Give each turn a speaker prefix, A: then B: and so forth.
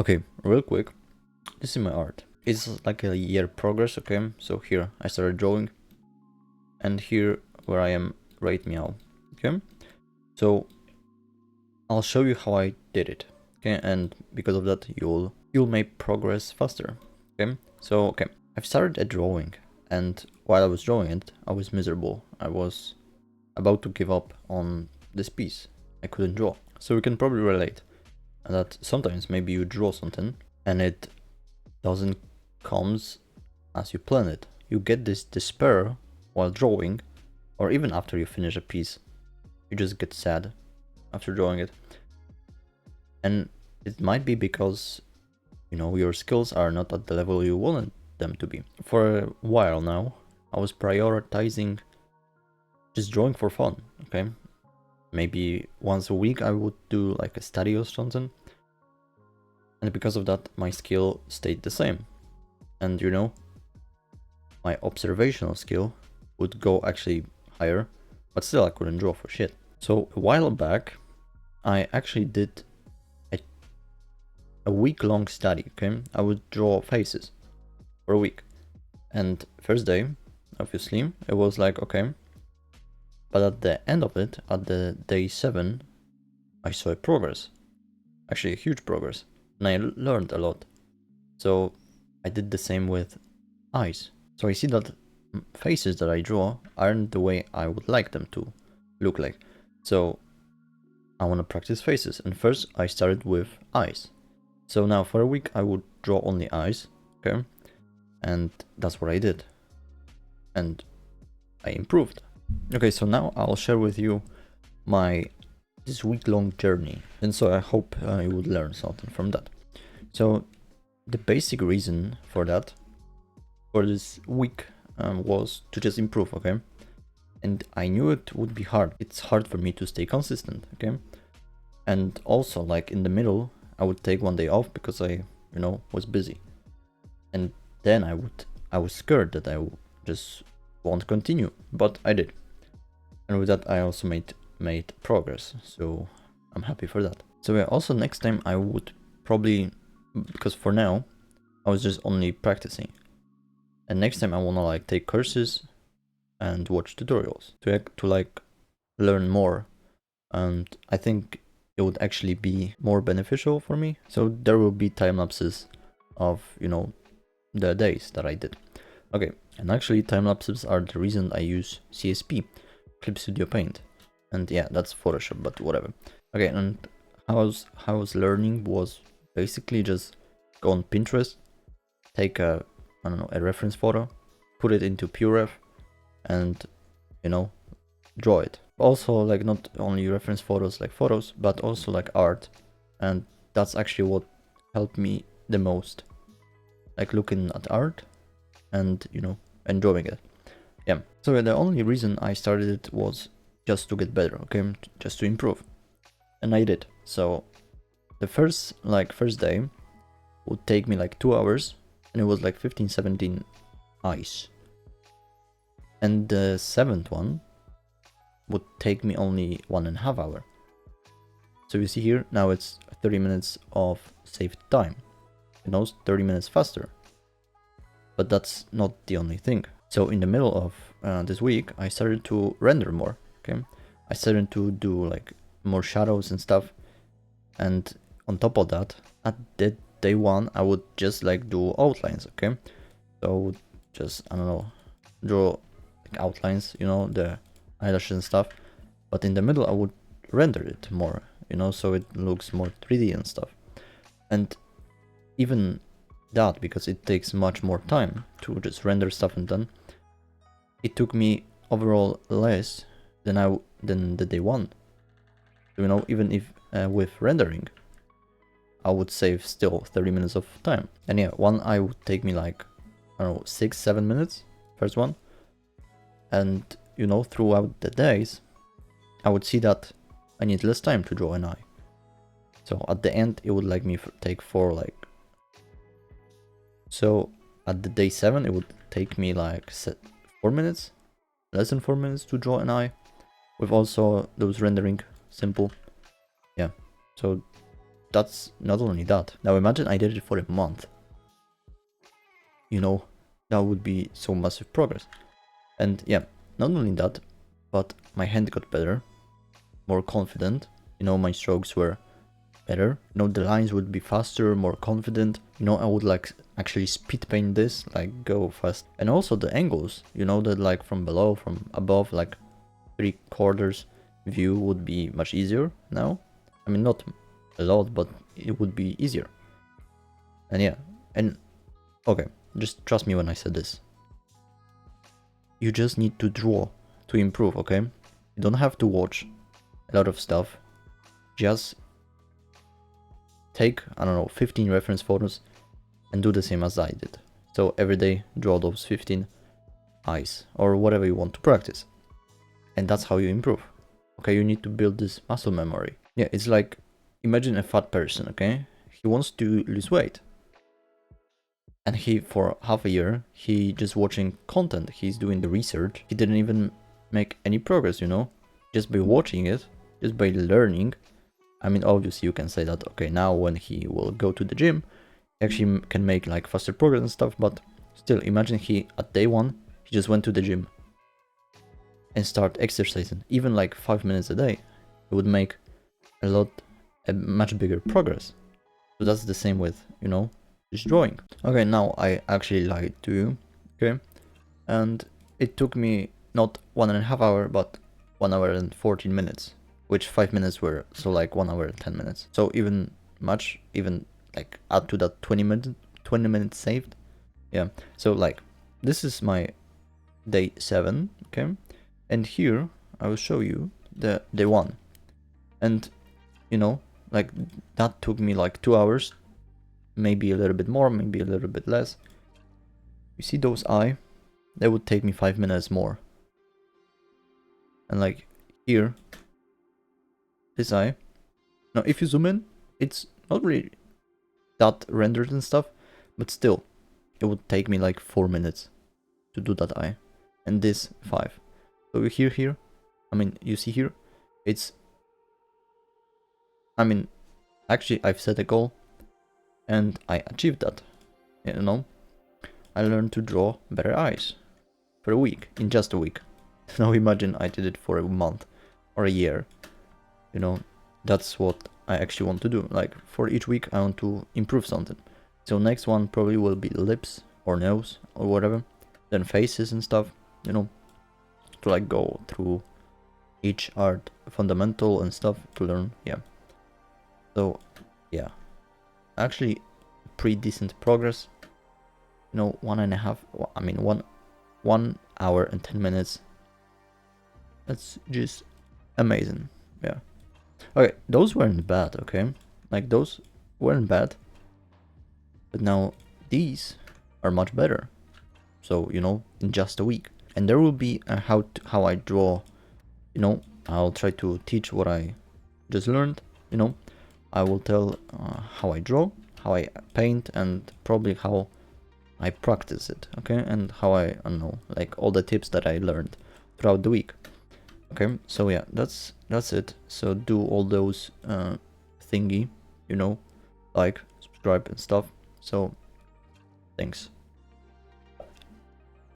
A: Okay, real quick, this is my art. It's like a year progress, okay? So here I started drawing, and here where I am right meow, okay? So I'll show you how I did it, okay? And because of that, you'll make progress faster, okay? So okay, I've started a drawing, and while I was drawing it, I was miserable. I was about to give up on this piece. I couldn't draw. So we can probably relate that sometimes maybe you draw something and it doesn't comes as you plan it. You get this despair while drawing, or even after you finish a piece. You just get sad after drawing it. And it might be because, you know, your skills are not at the level you wanted them to be. For a while now, I was prioritizing just drawing for fun, okay? Maybe once a week I would do like a study or something. And because of that, my skill stayed the same. And you know, my observational skill would go actually higher, but still I couldn't draw for shit. So a while back, I actually did a week-long study, okay? I would draw faces for a week. And first day, obviously, it was like, okay. But at the end of it, at the day 7, I saw a progress. Actually, a huge progress. And I learned a lot. So I did the same with eyes. So I see that faces that I draw aren't the way I would like them to look like. So I want to practice faces. And first I started with eyes. So now for a week I would draw only eyes, okay? And that's what I did. And I improved. Okay, so now I'll share with you this week-long journey. And so I hope you would learn something from that. So the basic reason for that, for this week, was to just improve, okay? And I knew it would be hard. It's hard for me to stay consistent, okay? And also, like in the middle, I would take one day off because I, you know, was busy. And then I was scared that just won't continue, but I did. And with that, I also made progress. So I'm happy for that. So yeah, also next time I would probably, because for now, I was just only practicing. And next time I wanna like take courses and watch tutorials to like learn more. And I think it would actually be more beneficial for me. So there will be time lapses of, you know, the days that I did. Okay, and actually time lapses are the reason I use CSP, Clip Studio Paint. And yeah, that's Photoshop, but whatever. Okay, and how I was learning was basically just go on Pinterest, take a, I don't know, a reference photo, put it into PureRef, and, you know, draw it. Also, like, not only reference photos like photos, but also like art. And that's actually what helped me the most, like looking at art and, you know, enjoying it. Yeah, so the only reason I started it was just to get better, okay, just to improve, and I did. So the first day would take me like 2 hours, and it was like 15-17 eyes. And the 7th one would take me only 1.5 hours. So you see here, now it's 30 minutes of saved time. You know, 30 minutes faster. But that's not the only thing. So in the middle of this week, I started to render more, okay? I started to do like more shadows and stuff. And on top of that, at the day 1, I would just like do outlines, okay? So I would just, I don't know, draw like outlines, you know, the eyelashes and stuff. But in the middle, I would render it more, you know, so it looks more 3D and stuff. And even that, because it takes much more time to just render stuff, and then it took me overall less than the day 1. You know, even if with rendering, I would save still 30 minutes of time. And yeah, one eye would take me like, I don't know, 6-7 minutes, first one. And you know, throughout the days, I would see that I need less time to draw an eye. So at the end, it would like me take 4 like. So at the day 7, it would take me like 4 minutes, less than 4 minutes to draw an eye, with also those rendering simple. Yeah, so that's not only that. Now imagine I did it for a month. You know, that would be so massive progress. And yeah, not only that, but my hand got better, more confident. You know, my strokes were better. You know, the lines would be faster, more confident. You know, I would like actually speed paint this, like go fast. And also the angles, you know, that like from below, from above, like 3/4 view would be much easier now. I mean, not a lot, but it would be easier. And yeah, and okay, just trust me when I said this. You just need to draw to improve, okay? You don't have to watch a lot of stuff. Just take, I don't know, 15 reference photos and do the same as I did. So every day draw those 15 eyes or whatever you want to practice. And that's how you improve. Okay, you need to build this muscle memory. Yeah, it's like, imagine a fat person, okay? He wants to lose weight. And he, for half a year, he just watching content, he's doing the research. He didn't even make any progress, you know? Just by watching it, just by learning. I mean, obviously you can say that, okay, now when he will go to the gym, he actually can make like faster progress and stuff, but still, imagine he, at day 1, he just went to the gym and start exercising, even like 5 minutes a day. It would make a much bigger progress. So that's the same with, you know, just drawing. Okay, now I actually lied to you, okay? And it took me not 1.5 hours, but 1 hour and 14 minutes, which 5 minutes were, so like 1 hour and 10 minutes. So even like add to that 20 minutes saved. Yeah, so like this is my day 7, okay? And here I will show you the day 1. And you know, like that took me like 2 hours, maybe a little bit more, maybe a little bit less. You see those eye? That would take me 5 minutes more. And like here, this eye. Now if you zoom in, it's not really that rendered and stuff, but still, it would take me like 4 minutes to do that eye. And this 5. So here, I mean, you see here, it's, I mean, actually I've set a goal and I achieved that, you know. I learned to draw better eyes for a week, in just a week. Now imagine I did it for a month or a year, you know. That's what I actually want to do. Like for each week I want to improve something. So next one probably will be lips or nose or whatever, then faces and stuff, you know, to like go through each art fundamental and stuff to learn. Yeah, so yeah, actually pretty decent progress, you know. 1 hour and 10 minutes. That's just amazing. Yeah, okay, those weren't bad, okay, like those weren't bad, but now these are much better. So, you know, in just a week. And there will be a how I draw, you know. I'll try to teach what I just learned, you know. I will tell how I draw, how I paint, and probably how I practice it, okay, and how I don't know, like all the tips that I learned throughout the week. Okay, so yeah, that's it. So do all those thingy, you know, like, subscribe and stuff. So thanks.